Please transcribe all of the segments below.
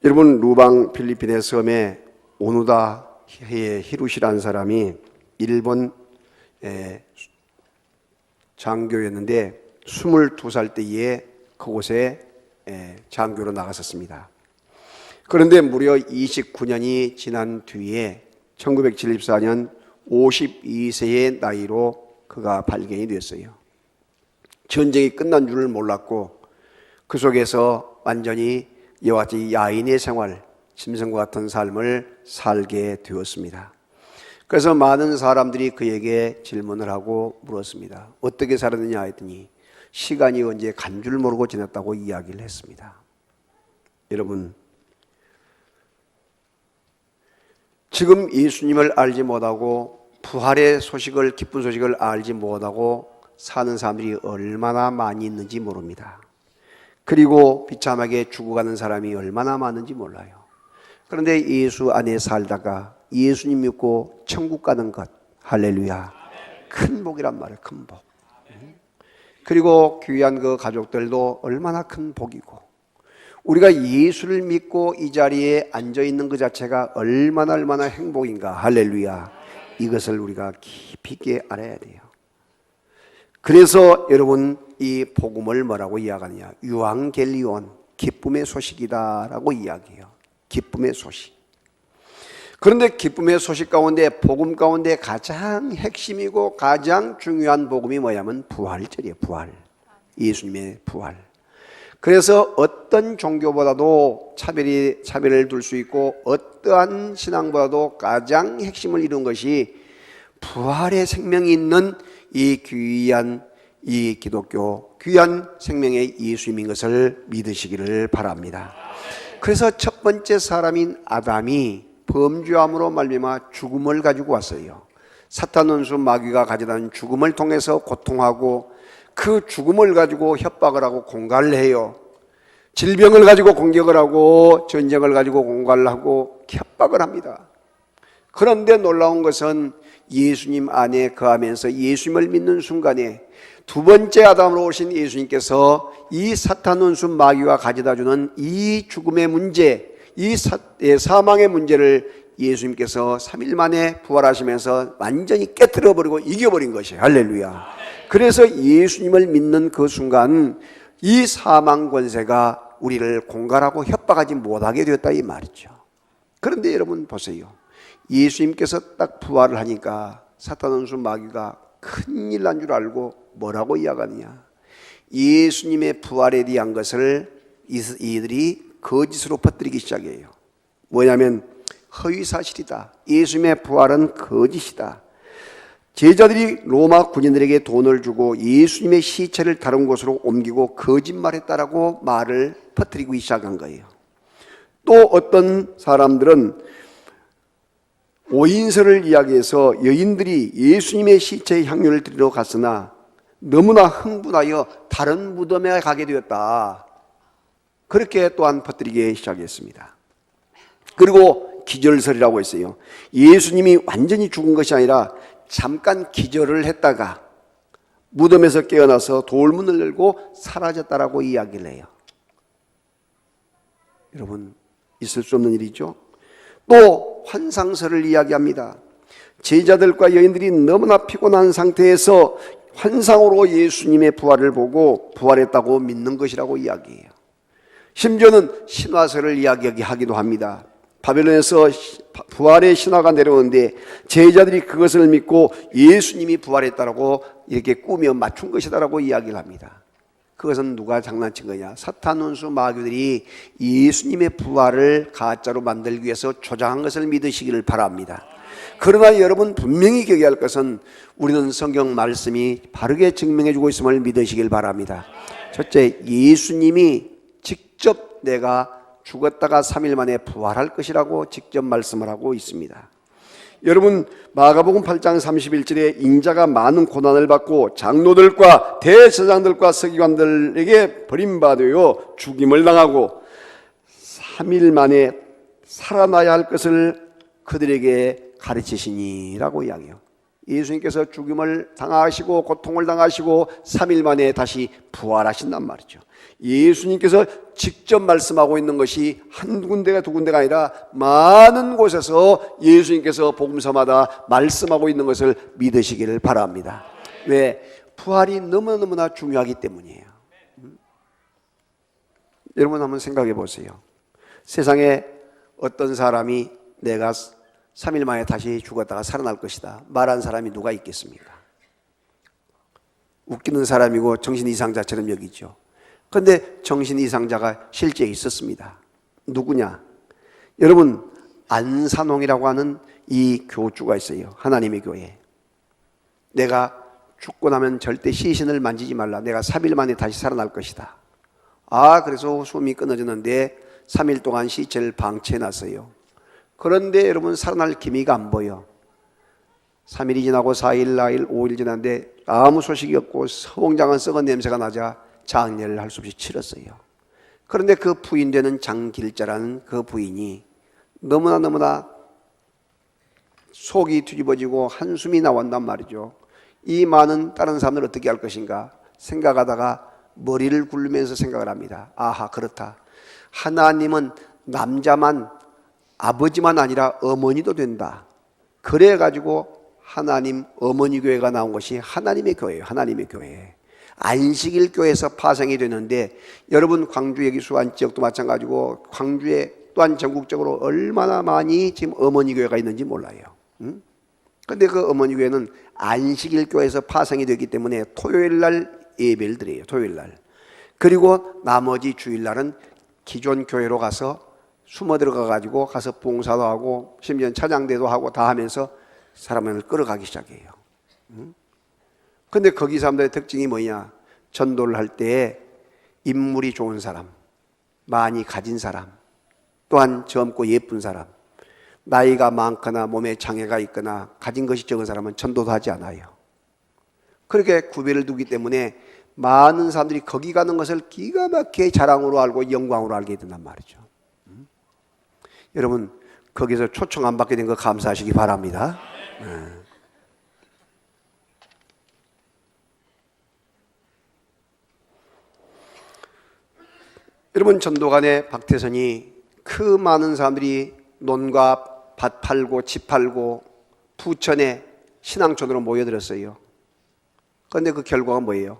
여러분, 루방 필리핀의 섬에 오노다 히루시라는 사람이 일본 장교였는데 22살 때에 그곳에 장교로 나갔었습니다. 그런데 무려 29년이 지난 뒤에 1974년 52세의 나이로 그가 발견이 됐어요. 전쟁이 끝난 줄을 몰랐고 그 속에서 완전히 이와 같이 야인의 생활, 짐승과 같은 삶을 살게 되었습니다. 그래서 많은 사람들이 그에게 질문을 하고 물었습니다. 어떻게 살았느냐 했더니 시간이 언제 간 줄 모르고 지났다고 이야기를 했습니다. 여러분, 지금 예수님을 알지 못하고 부활의 소식을, 기쁜 소식을 알지 못하고 사는 사람들이 얼마나 많이 있는지 모릅니다. 그리고 비참하게 죽어가는 사람이 얼마나 많은지 몰라요. 그런데 예수 안에 살다가 예수님 믿고 천국 가는 것, 할렐루야, 큰 복이란 말이에요. 큰 복. 그리고 귀한 그 가족들도 얼마나 큰 복이고, 우리가 예수를 믿고 이 자리에 앉아있는 그 자체가 얼마나 행복인가, 할렐루야. 이것을 우리가 깊이 있게 알아야 돼요. 그래서 여러분, 이 복음을 뭐라고 이야기하느냐, 유앙겔리온, 기쁨의 소식이다 라고 이야기해요. 기쁨의 소식. 그런데 기쁨의 소식 가운데, 복음 가운데 가장 핵심이고 가장 중요한 복음이 뭐냐면 부활절이에요. 부활. 예수님의 부활. 그래서 어떤 종교보다도 차별을 둘 수 있고 어떠한 신앙보다도 가장 핵심을 이룬 것이 부활의 생명이 있는 이 귀한 이 기독교, 귀한 생명의 예수님인 것을 믿으시기를 바랍니다. 그래서 첫 번째 사람인 아담이 범죄함으로 말미암아 죽음을 가지고 왔어요. 사탄 원수 마귀가 가져다는 죽음을 통해서 고통하고 그 죽음을 가지고 협박을 하고 공갈을 해요. 질병을 가지고 공격을 하고 전쟁을 가지고 공갈을 하고 협박을 합니다. 그런데 놀라운 것은 예수님 안에 거하면서 예수님을 믿는 순간에 두 번째 아담으로 오신 예수님께서 이 사탄 원수 마귀가 가져다주는 이 죽음의 문제, 이 사망의 문제를 예수님께서 3일 만에 부활하시면서 완전히 깨트려버리고 이겨버린 것이에요. 할렐루야. 그래서 예수님을 믿는 그 순간 이 사망 권세가 우리를 공갈하고 협박하지 못하게 되었다 이 말이죠. 그런데 여러분 보세요. 예수님께서 딱 부활을 하니까 사탄 원수 마귀가 큰일 난 줄 알고 뭐라고 이야기하느냐, 예수님의 부활에 대한 것을 이들이 거짓으로 퍼뜨리기 시작해요. 뭐냐면 허위사실이다, 예수님의 부활은 거짓이다. 제자들이 로마 군인들에게 돈을 주고 예수님의 시체를 다른 곳으로 옮기고 거짓말했다라고 말을 퍼뜨리기 시작한 거예요. 또 어떤 사람들은 오인설을 이야기해서 여인들이 예수님의 시체에 향유를 드리러 갔으나 너무나 흥분하여 다른 무덤에 가게 되었다, 그렇게 또한 퍼뜨리기 시작했습니다. 그리고 기절설이라고 했어요. 예수님이 완전히 죽은 것이 아니라 잠깐 기절을 했다가 무덤에서 깨어나서 돌문을 열고 사라졌다라고 이야기를 해요. 여러분, 있을 수 없는 일이죠. 또 환상설을 이야기합니다. 제자들과 여인들이 너무나 피곤한 상태에서 환상으로 예수님의 부활을 보고 부활했다고 믿는 것이라고 이야기해요. 심지어는 신화설을 이야기하기도 합니다. 바벨론에서 부활의 신화가 내려오는데 제자들이 그것을 믿고 예수님이 부활했다라고 이렇게 꾸며 맞춘 것이다라고 이야기를 합니다. 그것은 누가 장난친 거냐, 사탄 원수 마귀들이 예수님의 부활을 가짜로 만들기 위해서 조장한 것을 믿으시기를 바랍니다. 그러나 여러분 분명히 기억해야 할 것은 우리는 성경 말씀이 바르게 증명해주고 있음을 믿으시길 바랍니다. 첫째, 예수님이 직접 내가 죽었다가 3일 만에 부활할 것이라고 직접 말씀을 하고 있습니다. 여러분, 마가복음 8장 31절에 인자가 많은 고난을 받고 장로들과 대제사장들과 서기관들에게 버림받아 죽임을 당하고 3일 만에 살아나야 할 것을 그들에게 가르치시니라고 이야기해요. 예수님께서 죽임을 당하시고 고통을 당하시고 3일 만에 다시 부활하신단 말이죠. 예수님께서 직접 말씀하고 있는 것이 한 군데가 두 군데가 아니라 많은 곳에서 예수님께서 복음서마다 말씀하고 있는 것을 믿으시기를 바랍니다. 왜? 부활이 너무너무나 중요하기 때문이에요. 여러분 한번 생각해 보세요. 세상에 어떤 사람이 내가 3일 만에 다시 죽었다가 살아날 것이다 말한 사람이 누가 있겠습니까? 웃기는 사람이고 정신 이상자처럼 여기죠. 그런데 정신 이상자가 실제 있었습니다. 누구냐? 여러분, 안산홍이라고 하는 이 교주가 있어요. 하나님의 교회. 내가 죽고 나면 절대 시신을 만지지 말라. 내가 3일 만에 다시 살아날 것이다. 그래서 숨이 끊어졌는데 3일 동안 시체를 방치해놨어요. 그런데 여러분, 살아날 기미가 안 보여. 3일이 지나고 4일, 4일, 5일 지났는데 아무 소식이 없고 서봉장한 썩은 냄새가 나자 장례를 할 수 없이 치렀어요. 그런데 그 부인되는 장길자라는 그 부인이 너무나 속이 뒤집어지고 한숨이 나온단 말이죠. 이 많은 다른 사람들 어떻게 할 것인가 생각하다가 머리를 굴리면서 생각을 합니다. 아하, 그렇다. 하나님은 남자만, 아버지만 아니라 어머니도 된다. 그래가지고 하나님 어머니 교회가 나온 것이 하나님의 교회예요. 하나님의 교회. 안식일 교회에서 파생이 되는데, 여러분 광주 여기 수안 지역도 마찬가지고 광주에 또한 전국적으로 얼마나 많이 지금 어머니 교회가 있는지 몰라요. 그런데 그 어머니 교회는 안식일 교회에서 파생이 되기 때문에 토요일 날 예배를 드려요. 토요일 날. 그리고 나머지 주일날은 기존 교회로 가서 숨어 들어가 가지고 가서 봉사도 하고 심지어 찬양대도 하고 다 하면서 사람을 끌어가기 시작해요. 그런데 거기 사람들의 특징이 뭐냐? 전도를 할 때 인물이 좋은 사람, 많이 가진 사람, 또한 젊고 예쁜 사람, 나이가 많거나 몸에 장애가 있거나 가진 것이 적은 사람은 전도도 하지 않아요. 그렇게 구별을 두기 때문에 많은 사람들이 거기 가는 것을 기가 막히게 자랑으로 알고 영광으로 알게 된단 말이죠. 여러분, 거기서 초청 안 받게 된 거 감사하시기 바랍니다. 여러분, 전도관의 박태선이 그 많은 사람들이 논과 밭 팔고 집 팔고 부천에 신앙촌으로 모여들었어요. 그런데 그 결과가 뭐예요?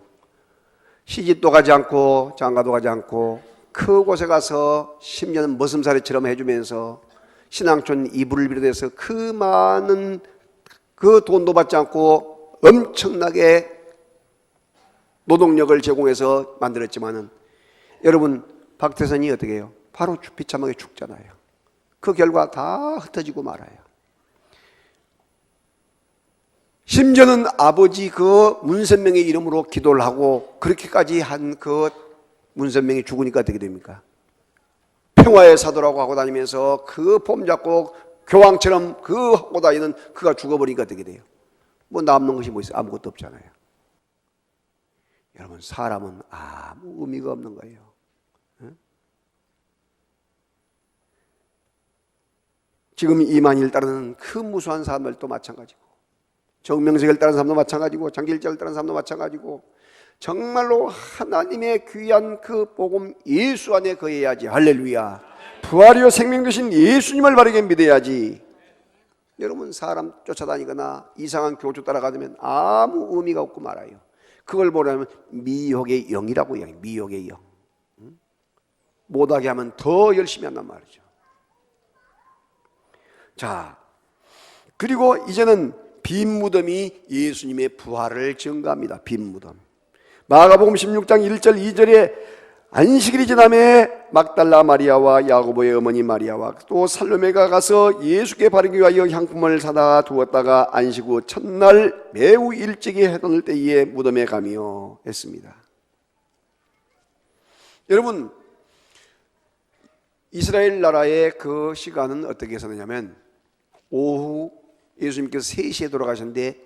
시집도 가지 않고 장가도 가지 않고 그곳에 가서 10년 머슴살이처럼 해주면서 신앙촌 이불을 비롯해서 그 많은 그 돈도 받지 않고 엄청나게 노동력을 제공해서 만들었지만은, 여러분, 박태선이 어떻게 해요? 바로 비참하게 죽잖아요. 그 결과 다 흩어지고 말아요. 심지어는 아버지 그 문선명의 이름으로 기도를 하고 그렇게까지 한 그 문선명이 죽으니까 어떻게 됩니까? 평화의 사도라고 하고 다니면서 그 폼 잡고 교황처럼 그 하고 다니는 그가 죽어버리니까 어떻게 돼요? 뭐 남는 것이 뭐 있어요? 아무것도 없잖아요. 여러분, 사람은 아무 의미가 없는 거예요. 지금 이만희를 따르는 그 무수한 사람들도 마찬가지고, 정명석을 따르는 사람도 마찬가지고, 장길자를 따르는 사람도 마찬가지고, 정말로 하나님의 귀한 그 복음 예수 안에 거해야지. 할렐루야. 부활이요 생명 되신 예수님을 바르게 믿어야지. 여러분, 사람 쫓아다니거나 이상한 교주 따라가면 아무 의미가 없고 말아요. 그걸 보려면 미혹의 영이라고 해요. 미혹의 영. 못하게 하면 더 열심히 한단 말이죠. 자, 그리고 이제는 빈 무덤이 예수님의 부활을 증거합니다. 빈 무덤. 마가복음 16장 1절 2절에 안식일이 지남에 막달라 마리아와 야고보의 어머니 마리아와 또 살로메가 가서 예수께 바르기 위하여 향품을 사다 두었다가 안식 후 첫날 매우 일찍이 해 떠날 때에 무덤에 가며 했습니다. 여러분, 이스라엘 나라의 그 시간은 어떻게 했었느냐면, 오후 예수님께서 3시에 돌아가셨는데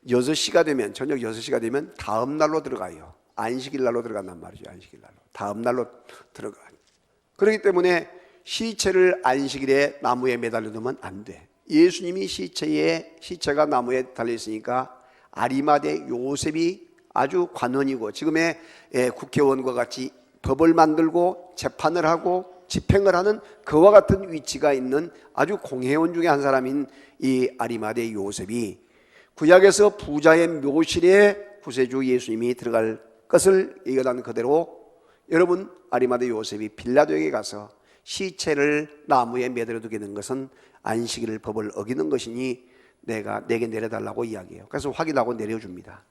6시가 되면, 저녁 6시가 되면 다음 날로 들어가요. 안식일 날로 들어간단 말이죠. 안식일 날로. 다음 날로 들어가요. 그렇기 때문에 시체를 안식일에 나무에 매달려 두면 안 돼. 예수님이 시체가 나무에 달려있으니까 아리마대 요셉이 아주 관원이고 지금의 국회의원과 같이 법을 만들고 재판을 하고 집행을 하는 그와 같은 위치가 있는 아주 공회원 중에 한 사람인 이 아리마대 요셉이 구약에서 부자의 묘실에 구세주 예수님이 들어갈 것을 예언한 그대로 여러분 아리마대 요셉이 빌라도에게 가서 시체를 나무에 매달아 두게 된 것은 안식일 법을 어기는 것이니 내게 내려달라고 이야기해요. 그래서 확인하고 내려줍니다.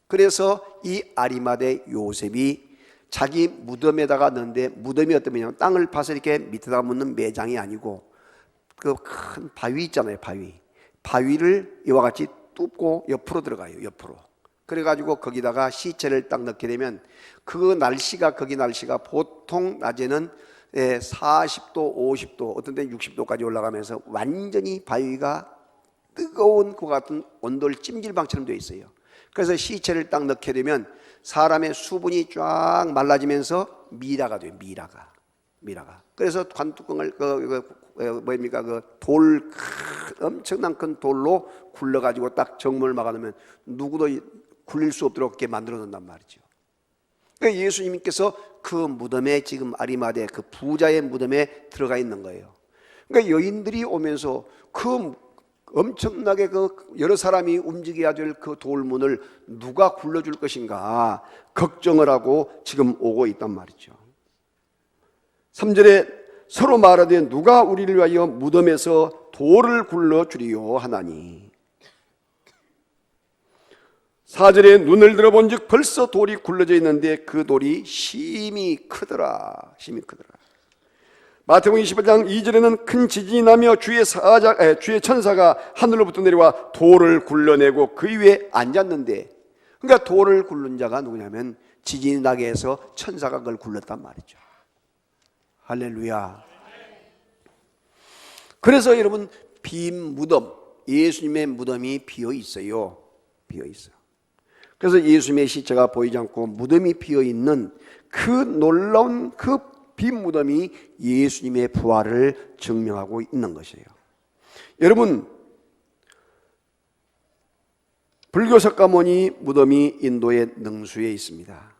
그래서 이 아리마대 요셉이 자기 무덤에다가 넣는데 무덤이 어떤 모양이냐면 땅을 파서 이렇게 밑에다가 묻는 매장이 아니고 그 큰 바위 있잖아요. 바위를 이와 같이 뚫고 옆으로 들어가요. 옆으로. 그래가지고 거기다가 시체를 딱 넣게 되면 거기 날씨가 보통 낮에는 40도, 50도, 어떤 때는 60도까지 올라가면서 완전히 바위가 뜨거운 것 같은 온돌 찜질방처럼 되어 있어요. 그래서 시체를 딱 넣게 되면 사람의 수분이 쫙 말라지면서 미라가 돼요. 미라가. 그래서 관뚜껑을 엄청난 큰 돌로 굴러가지고 딱 정문을 막아놓으면 누구도 굴릴 수 없도록 이렇게 만들어 놓는단 말이죠. 그러니까 예수님께서 그 무덤에 지금 아리마대 그 부자의 무덤에 들어가 있는 거예요. 그러니까 여인들이 오면서 그 엄청나게 그 여러 사람이 움직여야 될 그 돌문을 누가 굴러줄 것인가 걱정을 하고 지금 오고 있단 말이죠. 3절에 서로 말하되 누가 우리를 위하여 무덤에서 돌을 굴러주리요 하나니 4절에 눈을 들어본 즉 벌써 돌이 굴러져 있는데 그 돌이 심히 크더라. 마태복음 28장 2절에는 큰 지진이 나며 주의 천사가 하늘로부터 내려와 돌을 굴러내고 그 위에 앉았는데, 그러니까 돌을 굴른 자가 누구냐면 지진이 나게 해서 천사가 그걸 굴렀단 말이죠. 할렐루야. 그래서 여러분 빈 무덤, 예수님의 무덤이 비어 있어요. 그래서 예수님의 시체가 보이지 않고 무덤이 비어 있는 그 놀라운 그 빈 무덤이 예수님의 부활을 증명하고 있는 것이에요. 여러분, 불교 석가모니 무덤이 인도의 능수에 있습니다.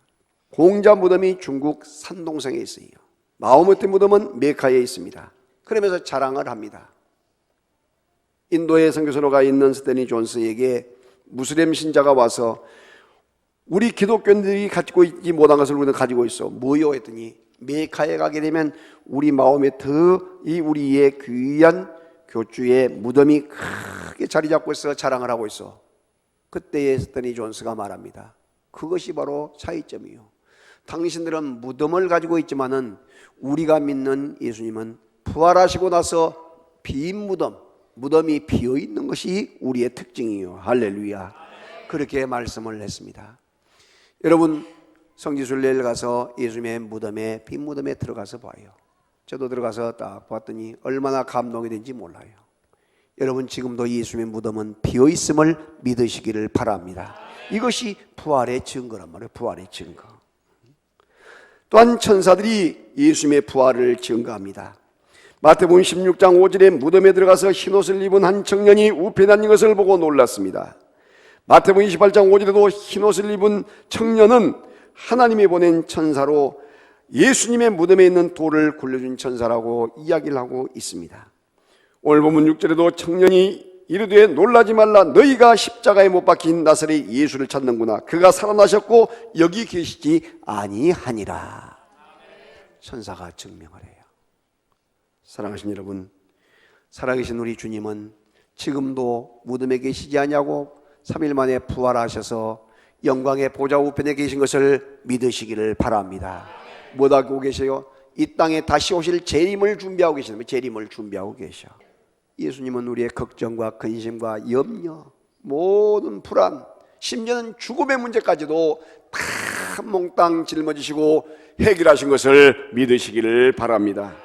공자 무덤이 중국 산동성에 있어요. 마호메트 무덤은 메카에 있습니다. 그러면서 자랑을 합니다. 인도의 선교사로가 있는 스테니 존스에게 무슬림 신자가 와서 우리 기독교인들이 가지고 있지 못한 것을 우리는 가지고 있어. 뭐요? 했더니 메카에 가게 되면 우리 마호메트 이 우리의 귀한 교주의 무덤이 크게 자리 잡고 있어 자랑을 하고 있어. 그때에 스테니 존스가 말합니다. 그것이 바로 차이점이요. 당신들은 무덤을 가지고 있지만은 우리가 믿는 예수님은 부활하시고 나서 빈 무덤이 비어 있는 것이 우리의 특징이요. 할렐루야. 그렇게 말씀을 했습니다. 여러분 성지순례를 가서 예수님의 무덤에 빈 무덤에 들어가서 봐요. 저도 들어가서 딱 봤더니 얼마나 감동이 된지 몰라요. 여러분 지금도 예수님의 무덤은 비어 있음을 믿으시기를 바랍니다. 이것이 부활의 증거란 말이에요. 부활의 증거. 또한 천사들이 예수님의 부활을 증거합니다. 마태복음 16장 5절에 무덤에 들어가서 흰옷을 입은 한 청년이 우편에 앉은 것을 보고 놀랐습니다. 마태복음 28장 5절에도 흰옷을 입은 청년은 하나님이 보낸 천사로 예수님의 무덤에 있는 돌을 굴려준 천사라고 이야기를 하고 있습니다. 오늘 본문 6절에도 청년이 이르되 놀라지 말라 너희가 십자가에 못 박힌 나사렛 예수를 찾는구나. 그가 살아나셨고 여기 계시지 아니하니라. 천사가 증명을 해요. 사랑하신 여러분, 살아계신 우리 주님은 지금도 무덤에 계시지 아니하고 3일 만에 부활하셔서 영광의 보좌 우편에 계신 것을 믿으시기를 바랍니다. 뭐하고 계세요? 이 땅에 다시 오실 재림을 준비하고 계시는 거예요. 재림을 준비하고 계셔. 예수님은 우리의 걱정과 근심과 염려, 모든 불안, 심지어는 죽음의 문제까지도 다 몽땅 짊어지시고 해결하신 것을 믿으시기를 바랍니다.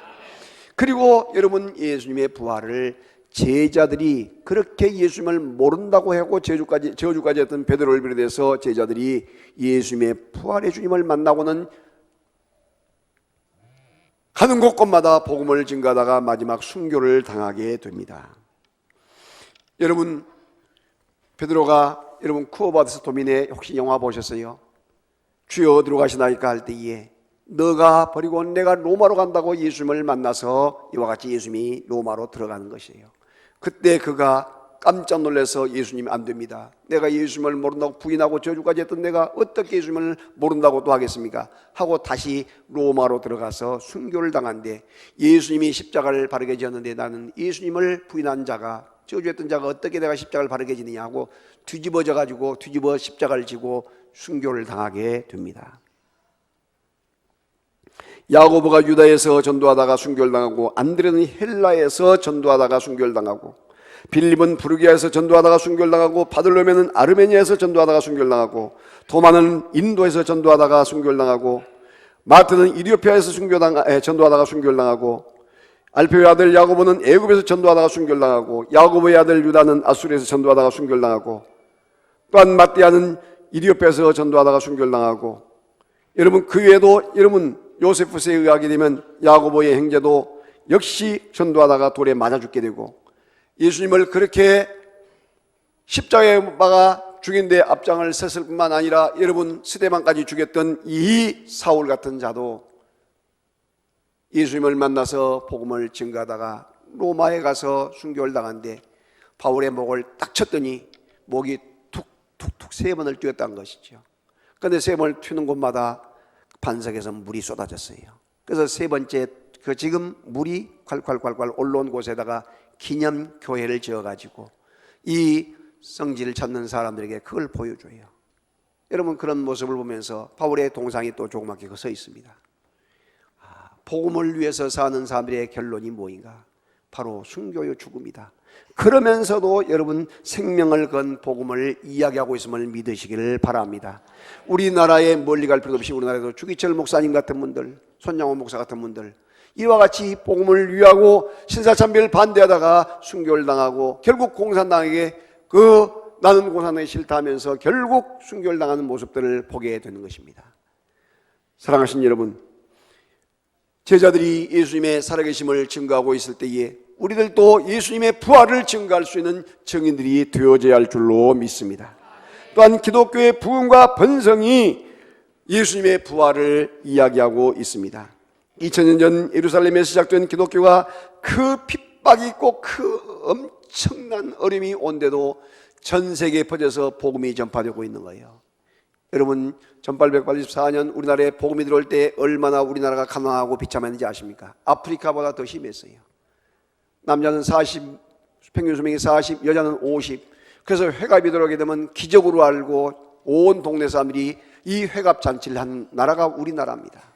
그리고 여러분 예수님의 부활을 제자들이 그렇게 예수님을 모른다고 하고 저주까지 했던 베드로를 비롯해서 제자들이 예수님의 부활의 주님을 만나고는 가는 곳곳마다 복음을 증거하다가 마지막 순교를 당하게 됩니다. 여러분, 베드로가 여러분 쿠어바드스 도민의 혹시 영화 보셨어요? 주여 어디로 가시나이까 할 때에 너가 버리고 내가 로마로 간다고 예수님을 만나서 이와 같이 예수님이 로마로 들어가는 것이에요. 그때 그가 깜짝 놀라서 예수님 안 됩니다. 내가 예수님을 모른다고 부인하고 저주까지 했던 내가 어떻게 예수님을 모른다고 또 하겠습니까? 하고 다시 로마로 들어가서 순교를 당한데 예수님이 십자가를 바르게 지었는데 나는 예수님을 부인한 자가 저주했던 자가 어떻게 내가 십자가를 바르게 지느냐 하고 뒤집어 십자가를 지고 순교를 당하게 됩니다. 야고보가 유다에서 전도하다가 순교를 당하고 안드레는 헬라에서 전도하다가 순교를 당하고 빌립은 부르기아에서 전도하다가 순교를 당하고 바들로메는 아르메니아에서 전도하다가 순교를 당하고 도마는 인도에서 전도하다가 순교를 당하고 마트는 이디오피아에서 전도하다가 순교를 당하고 알페의 아들 야고보는 애굽에서 전도하다가 순교를 당하고 야고보의 아들 유다는 아수르에서 전도하다가 순교를 당하고 또한 마띠아는 이디오피아에서 전도하다가 순교를 당하고 여러분 그 외에도 여러분 요세푸스에 의하게 되면 야고보의 형제도 역시 전도하다가 돌에 맞아 죽게 되고 예수님을 그렇게 십자가에 박아 죽인 데 앞장을 섰을 뿐만 아니라 여러분 스데반까지 죽였던 이 사울 같은 자도 예수님을 만나서 복음을 증거하다가 로마에 가서 순교를 당한데 바울의 목을 딱 쳤더니 목이 툭툭툭 3번을 뛰었다는 것이죠. 그런데 3번을 튀는 곳마다 반석에서 물이 쏟아졌어요. 그래서 3번째 지금 물이 콸콸콸콸 올라온 곳에다가 기념교회를 지어가지고 이 성지를 찾는 사람들에게 그걸 보여줘요. 여러분 그런 모습을 보면서 바울의 동상이 또 조그맣게 서 있습니다. 복음을 위해서 사는 사람들의 결론이 뭐인가? 바로 순교요 죽음이다. 그러면서도 여러분 생명을 건 복음을 이야기하고 있음을 믿으시기를 바랍니다. 우리나라에 멀리 갈 필요 없이 우리나라에도 주기철 목사님 같은 분들, 손양호 목사 같은 분들 이와 같이 복음을 위하고 신사참배를 반대하다가 순교를 당하고 결국 공산당에게 나는 공산당이 싫다 하면서 결국 순교를 당하는 모습들을 보게 되는 것입니다. 사랑하신 여러분, 제자들이 예수님의 살아계심을 증거하고 있을 때에 우리들도 예수님의 부활을 증거할 수 있는 증인들이 되어져야 할 줄로 믿습니다. 또한 기독교의 부흥과 번성이 예수님의 부활을 이야기하고 있습니다. 2000년 전 예루살렘에 시작된 기독교가 그 핍박이 있고 그 엄청난 어려움이 온데도 전 세계에 퍼져서 복음이 전파되고 있는 거예요. 여러분 1884년 우리나라에 복음이 들어올 때 얼마나 우리나라가 가난하고 비참했는지 아십니까? 아프리카보다 더 심했어요. 남자는 40, 평균 수명이 40, 여자는 50. 그래서 회갑이 들어오게 되면 기적으로 알고 온 동네 사람들이 이 회갑 잔치를 한 나라가 우리나라입니다.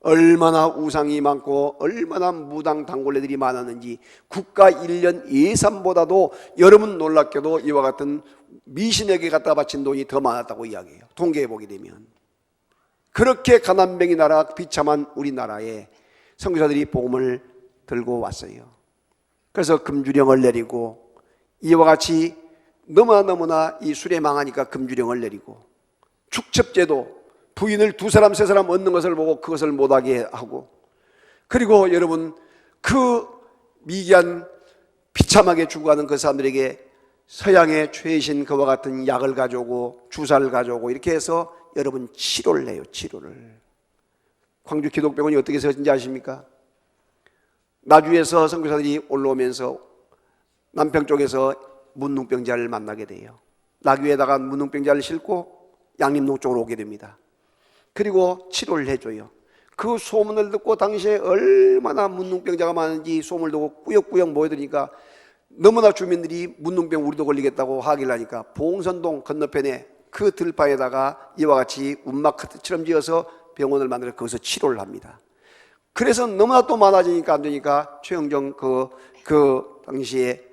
얼마나 우상이 많고 얼마나 무당 단골레들이 많았는지 국가 1년 예산보다도 여러분 놀랍게도 이와 같은 미신에게 갖다 바친 돈이 더 많았다고 이야기해요. 통계해 보게 되면. 그렇게 가난뱅이 나라 비참한 우리나라에 선교사들이 복음을 들고 왔어요. 그래서 금주령을 내리고 이와 같이 너무나 이 술에 망하니까 금주령을 내리고 축첩제도 부인을 2사람 3사람 얻는 것을 보고 그것을 못하게 하고 그리고 여러분 그 미개한 비참하게 죽어가는 그 사람들에게 서양의 최신 그와 같은 약을 가져오고 주사를 가져오고 이렇게 해서 여러분 치료를 해요. 치료를. 광주 기독병원이 어떻게 세워진지 아십니까? 나주에서 선교사들이 올라오면서 남평 쪽에서 문둥병자를 만나게 돼요. 나귀에다가 문둥병자를 싣고 양림동 쪽으로 오게 됩니다. 그리고 치료를 해줘요. 그 소문을 듣고 당시에 얼마나 문둥병자가 많은지 소문을 듣고 꾸역꾸역 모여드니까 너무나 주민들이 문둥병 우리도 걸리겠다고 하기를 하니까 봉선동 건너편에 그 들판에다가 이와 같이 운마크트처럼 지어서 병원을 만들어 거기서 치료를 합니다. 그래서 너무나 또 많아지니까 안 되니까 최영정 그 당시에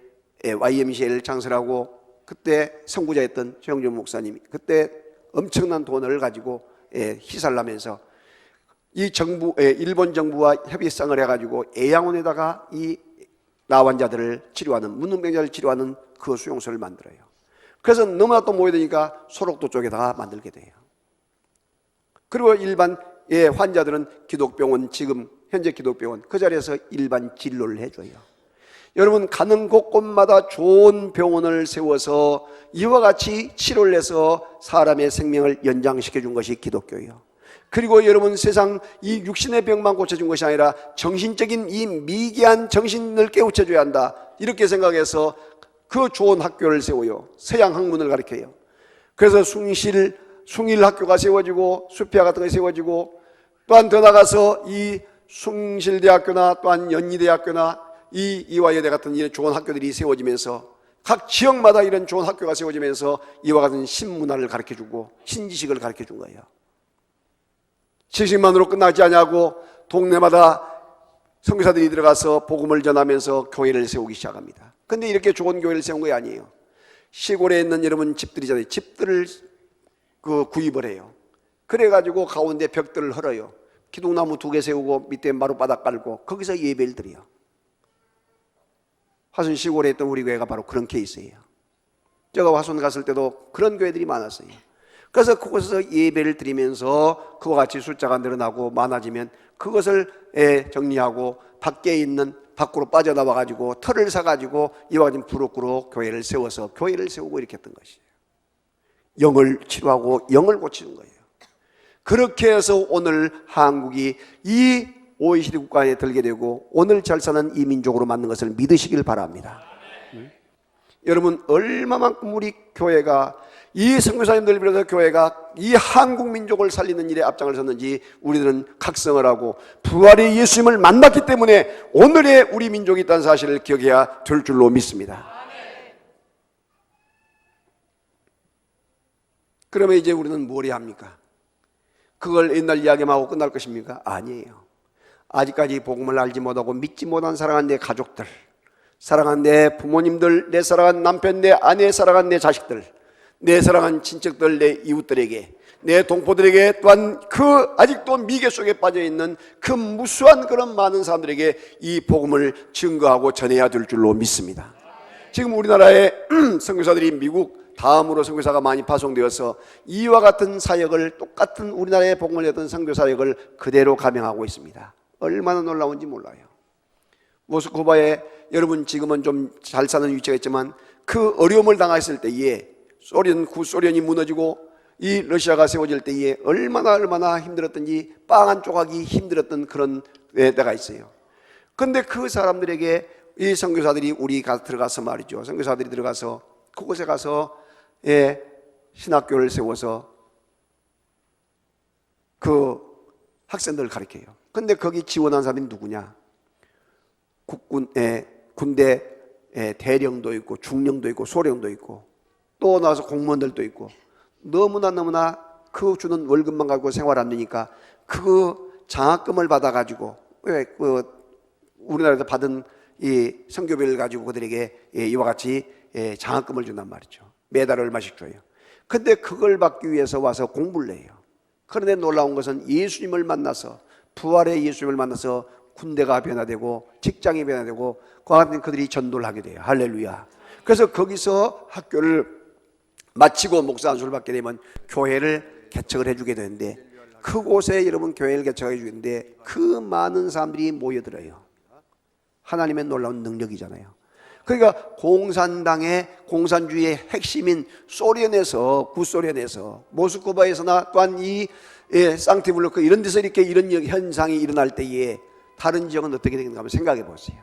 YMCA를 창설하고 그때 선구자였던 최영정 목사님이 그때 엄청난 돈을 가지고 희사를 하면서 이 일본 정부와 협의성을 해가지고 애양원에다가 이 나환자들을 치료하는 문둥병자를 치료하는 그 수용소를 만들어요. 그래서 너무나 또 모여드니까 소록도 쪽에다가 만들게 돼요. 그리고 일반 환자들은 기독병원 지금 현재 기독병원 그 자리에서 일반 진료를 해줘요. 여러분 가는 곳곳마다 좋은 병원을 세워서 이와 같이 치료를 해서 사람의 생명을 연장시켜 준 것이 기독교예요. 그리고 여러분 세상 이 육신의 병만 고쳐준 것이 아니라 정신적인 이 미개한 정신을 깨우쳐줘야 한다, 이렇게 생각해서 그 좋은 학교를 세워요. 서양 학문을 가르쳐요. 그래서 숭일 학교가 세워지고 수피아 같은 것이 세워지고, 또한 더 나가서 이 숭실대학교나 또한 연희대학교나 이 이화여대 같은 이런 좋은 학교들이 세워지면서 각 지역마다 이런 좋은 학교가 세워지면서 이와 같은 신문화를 가르쳐주고 신지식을 가르쳐준 거예요. 지식만으로 끝나지 않냐고 동네마다 선교사들이 들어가서 복음을 전하면서 교회를 세우기 시작합니다. 근데 이렇게 좋은 교회를 세운 게 아니에요. 시골에 있는 여러분 집들이잖아요. 집들을 구입을 해요. 그래가지고 가운데 벽들을 헐어요. 기둥나무 2개 세우고 밑에 마룻바닥 깔고 거기서 예배를 드려요. 화순 시골에 있던 우리 교회가 바로 그런 케이스예요. 제가 화순 갔을 때도 그런 교회들이 많았어요. 그래서 그곳에서 예배를 드리면서 그와 같이 숫자가 늘어나고 많아지면 그것을 정리하고 밖에 있는, 밖으로 빠져나와 가지고 털을 사가지고 이와 같은 부록부록 교회를 세워서 교회를 세우고 이렇게 했던 것이에요. 영을 치료하고 영을 고치는 거예요. 그렇게 해서 오늘 한국이 이 OECD 국가에 들게 되고 오늘 잘 사는 이 민족으로 만든 것을 믿으시길 바랍니다. 여러분 얼마만큼 우리 교회가, 이 선교사님들 비롯해서 교회가 이 한국 민족을 살리는 일에 앞장을 섰는지 우리들은 각성을 하고 부활의 예수님을 만났기 때문에 오늘의 우리 민족이 있다는 사실을 기억해야 될 줄로 믿습니다. 그러면 이제 우리는 뭘 해야 합니까? 그걸 옛날 이야기만 하고 끝날 것입니까? 아니에요. 아직까지 복음을 알지 못하고 믿지 못한 사랑하는 내 가족들, 사랑하는 내 부모님들, 내 사랑하는 남편, 내 아내, 사랑하는 내 자식들, 내 사랑하는 친척들, 내 이웃들에게, 내 동포들에게, 또한 그 아직도 미개 속에 빠져있는 그 무수한 그런 많은 사람들에게 이 복음을 증거하고 전해야 될 줄로 믿습니다. 지금 우리나라의 선교사들이 미국 다음으로 선교사가 많이 파송되어서 이와 같은 사역을, 똑같은 우리나라의 복음을 했던 선교 사역을 그대로 감행하고 있습니다. 얼마나 놀라운지 몰라요. 모스크바에 여러분 지금은 좀 잘 사는 위치가 있지만 그 어려움을 당했을 때에 구소련이 무너지고 이 러시아가 세워질 때에 얼마나 힘들었던지 빵 한 조각이 힘들었던 그런 때가 있어요. 그런데 그 사람들에게 이 선교사들이 우리가 들어가서 말이죠. 선교사들이 들어가서 그곳에 가서 신학교를 세워서 그 학생들을 가르쳐요. 근데 거기 지원한 사람이 누구냐? 군대 대령도 있고 중령도 있고 소령도 있고 또 나와서 공무원들도 있고, 너무나 그 주는 월급만 가지고 생활 안 되니까 그 장학금을 받아가지고 우리나라에서 받은 이 선교비를 가지고 그들에게 이와 같이 장학금을 준단 말이죠. 매달 얼마씩 줘요. 근데 그걸 받기 위해서 와서 공부를 해요. 그런데 놀라운 것은 예수님을 만나서, 부활의 예수님을 만나서 군대가 변화되고 직장이 변화되고 그와 같은 그들이 전도를 하게 돼요. 할렐루야. 그래서 거기서 학교를 마치고 목사 안수를 받게 되면 교회를 개척을 해주게 되는데, 그곳에 여러분 교회를 개척해 주는데 그 많은 사람들이 모여들어요. 하나님의 놀라운 능력이잖아요. 그러니까 공산주의의 핵심인 소련에서, 구소련에서, 모스크바에서나 또한 이 상티블로크 이런 데서 이렇게 이런 현상이 일어날 때에 다른 지역은 어떻게 되는가 한번 생각해 보세요.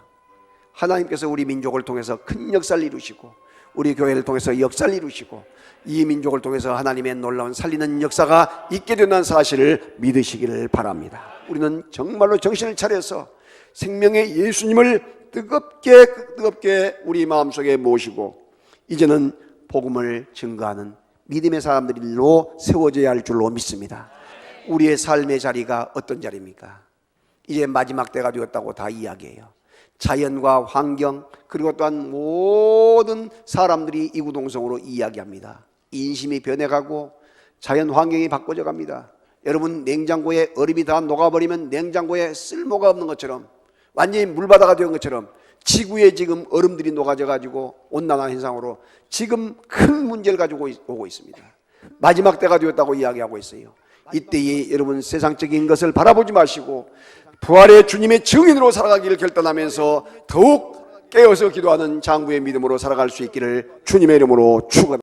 하나님께서 우리 민족을 통해서 큰 역사를 이루시고 우리 교회를 통해서 역사를 이루시고 이 민족을 통해서 하나님의 놀라운 살리는 역사가 있게 된다는 사실을 믿으시기를 바랍니다. 우리는 정말로 정신을 차려서 생명의 예수님을 뜨겁게 우리 마음속에 모시고 이제는 복음을 증거하는 믿음의 사람들로 세워져야 할 줄로 믿습니다. 우리의 삶의 자리가 어떤 자리입니까? 이제 마지막 때가 되었다고 다 이야기해요. 자연과 환경 그리고 또한 모든 사람들이 이구동성으로 이야기합니다. 인심이 변해가고 자연 환경이 바꿔져 갑니다. 여러분 냉장고에 얼음이 다 녹아버리면 냉장고에 쓸모가 없는 것처럼, 완전히 물바다가 된 것처럼 지구에 지금 얼음들이 녹아져 가지고 온난화 현상으로 지금 큰 문제를 가지고 오고 있습니다. 마지막 때가 되었다고 이야기하고 있어요. 이때에 여러분 세상적인 것을 바라보지 마시고 부활의 주님의 증인으로 살아가기를 결단하면서 더욱 깨어서 기도하는 장부의 믿음으로 살아갈 수 있기를 주님의 이름으로 축원합니다.